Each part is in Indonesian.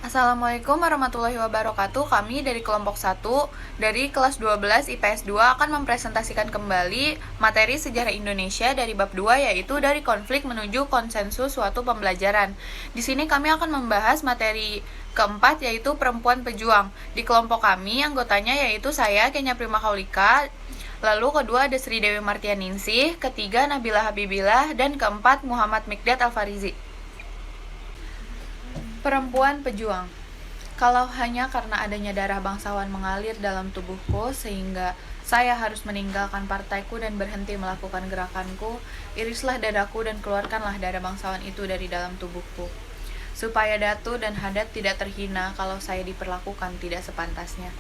Assalamualaikum warahmatullahi wabarakatuh. Kami dari kelompok 1 dari kelas 12 IPS 2 akan mempresentasikan kembali materi sejarah Indonesia dari bab 2, yaitu dari konflik menuju konsensus suatu pembelajaran. Di sini kami akan membahas materi keempat, yaitu perempuan pejuang. Di kelompok kami anggotanya yaitu saya, Kenya Prima Kaulika, lalu kedua ada Sri Dewi Martianingsih, ketiga Nabila Habibillah, dan keempat Muhammad Mikdad Alfarizi. Perempuan pejuang. Kalau hanya karena adanya darah bangsawan mengalir dalam tubuhku sehingga saya harus meninggalkan partaiku dan berhenti melakukan gerakanku, irislah dadaku dan keluarkanlah darah bangsawan itu dari dalam tubuhku. Supaya Datu dan Hadat tidak terhina kalau saya diperlakukan tidak sepantasnya.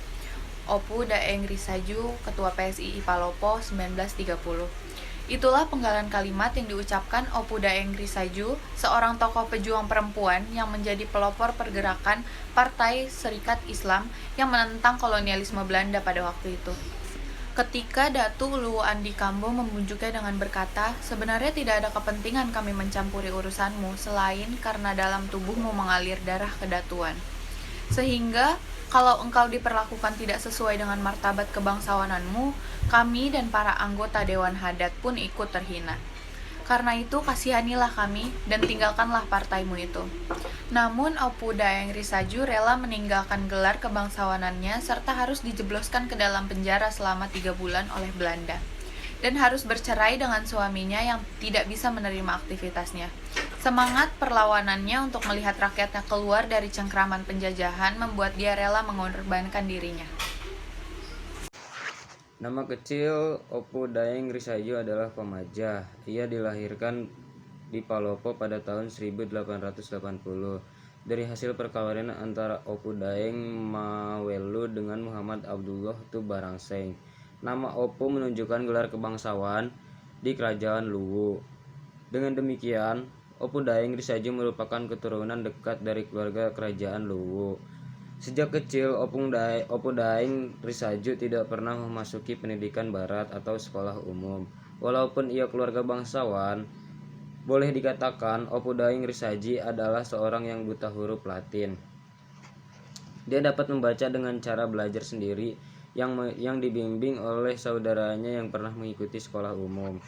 Opu Daeng Risaju, Ketua PSII Palopo 1930. Itulah penggalan kalimat yang diucapkan Opu Daeng Risaju, seorang tokoh pejuang perempuan yang menjadi pelopor pergerakan Partai Serikat Islam yang menentang kolonialisme Belanda pada waktu itu. Ketika Datu Uluwu Andi Kambo membujuknya dengan berkata, sebenarnya tidak ada kepentingan kami mencampuri urusanmu selain karena dalam tubuhmu mengalir darah kedatuan. Sehingga kalau engkau diperlakukan tidak sesuai dengan martabat kebangsawananmu, kami dan para anggota Dewan Hadat pun ikut terhina. Karena itu kasihanilah kami dan tinggalkanlah partaimu itu. Namun Opu Daeng Risaju rela meninggalkan gelar kebangsawanannya serta harus dijebloskan ke dalam penjara selama 3 bulan oleh Belanda. Dan harus bercerai dengan suaminya yang tidak bisa menerima aktivitasnya. Semangat perlawanannya untuk melihat rakyatnya keluar dari cengkraman penjajahan membuat dia rela mengorbankan dirinya. Nama kecil Opu Daeng Risaju adalah Pamajah. Ia dilahirkan di Palopo pada tahun 1880 dari hasil perkawinan antara Opu Daeng Mawelu dengan Muhammad Abdullah Tu Barangseng. Nama Opu menunjukkan gelar kebangsawan di Kerajaan Luwu. Dengan demikian, Opu Daeng Risaju merupakan keturunan dekat dari keluarga Kerajaan Luwu. Sejak kecil, Opu Daeng Risaju tidak pernah memasuki pendidikan barat atau sekolah umum. Walaupun ia keluarga bangsawan, boleh dikatakan Opu Daeng Risaju adalah seorang yang buta huruf Latin. Dia dapat membaca dengan cara belajar sendiri yang dibimbing oleh saudaranya yang pernah mengikuti sekolah umum.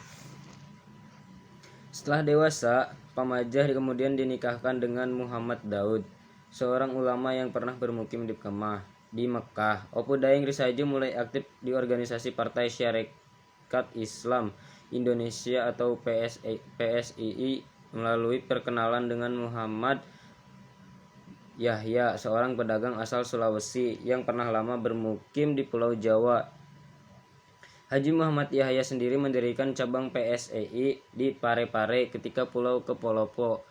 Setelah dewasa, Pamajah kemudian dinikahkan dengan Muhammad Daud, seorang ulama yang pernah bermukim di Mekah. Opu Daeng Risaju mulai aktif di organisasi Partai Syarikat Islam Indonesia atau PSII melalui perkenalan dengan Muhammad Yahya, seorang pedagang asal Sulawesi yang pernah lama bermukim di Pulau Jawa. Haji Muhammad Yahya sendiri mendirikan cabang PSII di Parepare ketika pulau Palopo.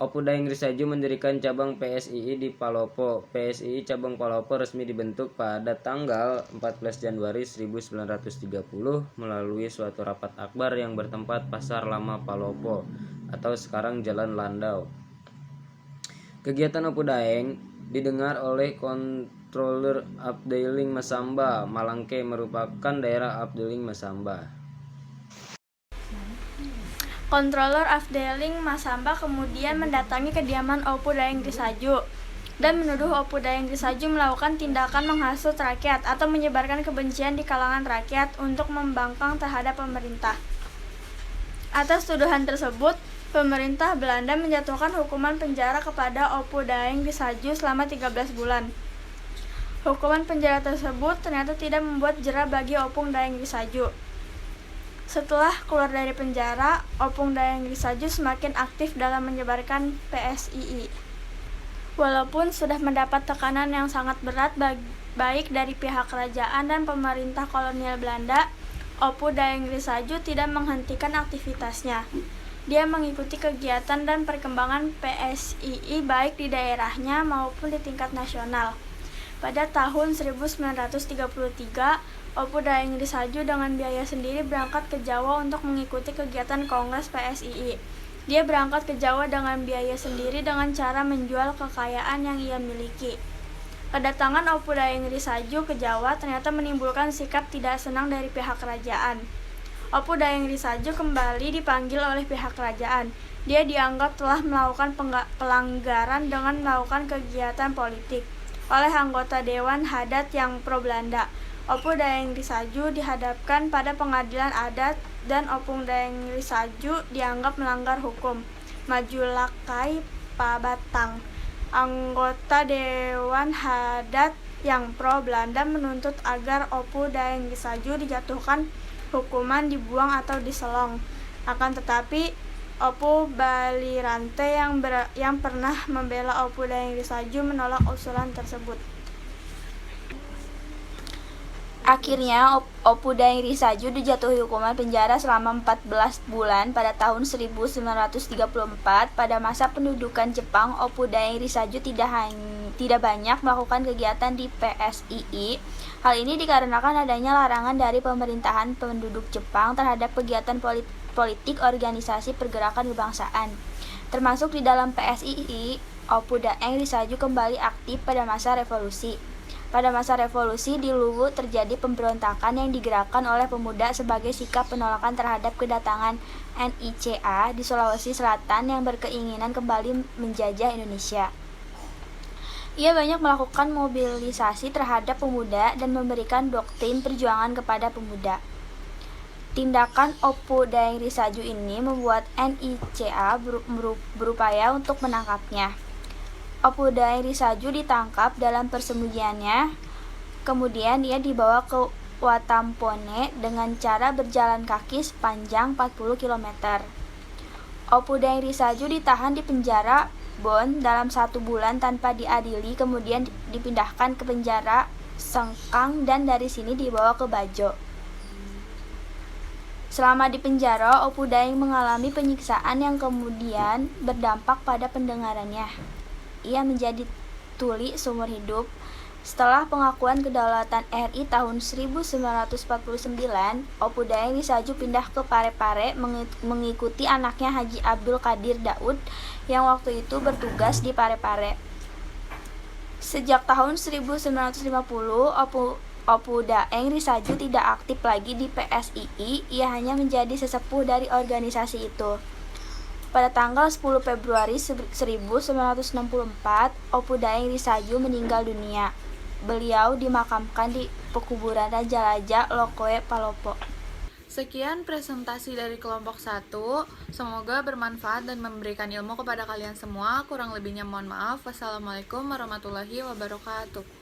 Opu Daeng Risaju mendirikan cabang PSII di Palopo. PSII cabang Palopo resmi dibentuk pada tanggal 14 Januari 1930 melalui suatu rapat akbar yang bertempat Pasar Lama Palopo atau sekarang Jalan Landau. Kegiatan Opu Daeng didengar oleh Controller Afdeling Masamba. Malangke merupakan daerah Afdeling Masamba. Controller Afdeling Masamba kemudian mendatangi kediaman Opu Daeng Risaju dan menuduh Opu Daeng Risaju melakukan tindakan menghasut rakyat atau menyebarkan kebencian di kalangan rakyat untuk membangkang terhadap pemerintah. Atas tuduhan tersebut, pemerintah Belanda menjatuhkan hukuman penjara kepada Opu Daeng Risaju selama 13 bulan. Hukuman penjara tersebut ternyata tidak membuat jera bagi Opu Daeng Risaju. Setelah keluar dari penjara, Opu Daeng Risaju semakin aktif dalam menyebarkan PSII. Walaupun sudah mendapat tekanan yang sangat berat baik dari pihak kerajaan dan pemerintah kolonial Belanda, Opu Daeng Risaju tidak menghentikan aktivitasnya. Dia mengikuti kegiatan dan perkembangan PSII baik di daerahnya maupun di tingkat nasional. Pada tahun 1933, Opu Daeng Risaju dengan biaya sendiri berangkat ke Jawa untuk mengikuti kegiatan Kongres PSII. Dia berangkat ke Jawa dengan biaya sendiri dengan cara menjual kekayaan yang ia miliki. Kedatangan Opu Daeng Risaju ke Jawa ternyata menimbulkan sikap tidak senang dari pihak kerajaan. Opu Dayeng Risaju kembali dipanggil oleh pihak kerajaan. Dia dianggap telah melakukan pelanggaran dengan melakukan kegiatan politik oleh anggota Dewan Hadat yang pro-Belanda. Opu Dayeng Risaju dihadapkan pada pengadilan adat dan Opu Dayeng Risaju dianggap melanggar hukum. Majulakai Pabatang, anggota Dewan Hadat yang pro-Belanda menuntut agar Opu Dayeng Risaju dijatuhkan hukuman dibuang atau diselong. Akan tetapi Opu Balirante yang pernah membela Opu Dayeng Risaju menolak usulan tersebut. Akhirnya Opu Dayeng Risaju dijatuhi hukuman penjara selama 14 bulan pada tahun 1934. Pada masa pendudukan Jepang, Opu Dayeng Risaju tidak banyak melakukan kegiatan di PSII. Hal ini dikarenakan adanya larangan dari pemerintahan penduduk Jepang terhadap kegiatan politik organisasi pergerakan kebangsaan. Termasuk di dalam PSII, Opu Dayeng Risaju kembali aktif pada masa revolusi. Pada masa revolusi di Luwu terjadi pemberontakan yang digerakkan oleh pemuda sebagai sikap penolakan terhadap kedatangan NICA di Sulawesi Selatan yang berkeinginan kembali menjajah Indonesia. Ia banyak melakukan mobilisasi terhadap pemuda dan memberikan doktrin perjuangan kepada pemuda. Tindakan Opu Dayeng Risaju ini membuat NICA berupaya untuk menangkapnya. Opu Dayeng Risaju ditangkap dalam persembunyiannya, kemudian ia dibawa ke Watampone dengan cara berjalan kaki sepanjang 40 km. Opu Dayeng Risaju ditahan di penjara Bon dalam 1 bulan tanpa diadili, kemudian dipindahkan ke penjara Sengkang dan dari sini dibawa ke Bajo. Selama di penjara, Opu Dayeng mengalami penyiksaan yang kemudian berdampak pada pendengarannya. Ia menjadi tuli seumur hidup. Setelah pengakuan kedaulatan RI tahun 1949, Opu Dayeng Risaju pindah ke Parepare mengikuti anaknya Haji Abdul Qadir Daud yang waktu itu bertugas di Parepare. Sejak tahun 1950, Opu Dayeng Risaju tidak aktif lagi di PSII, ia hanya menjadi sesepuh dari organisasi itu. Pada tanggal 10 Februari 1964, Opu Dayeng Risaju meninggal dunia. Beliau dimakamkan di pekuburan Raja-Raja Lokoe, Palopo. Sekian presentasi dari kelompok 1. Semoga bermanfaat dan memberikan ilmu kepada kalian semua. Kurang lebihnya mohon maaf. Wassalamualaikum warahmatullahi wabarakatuh.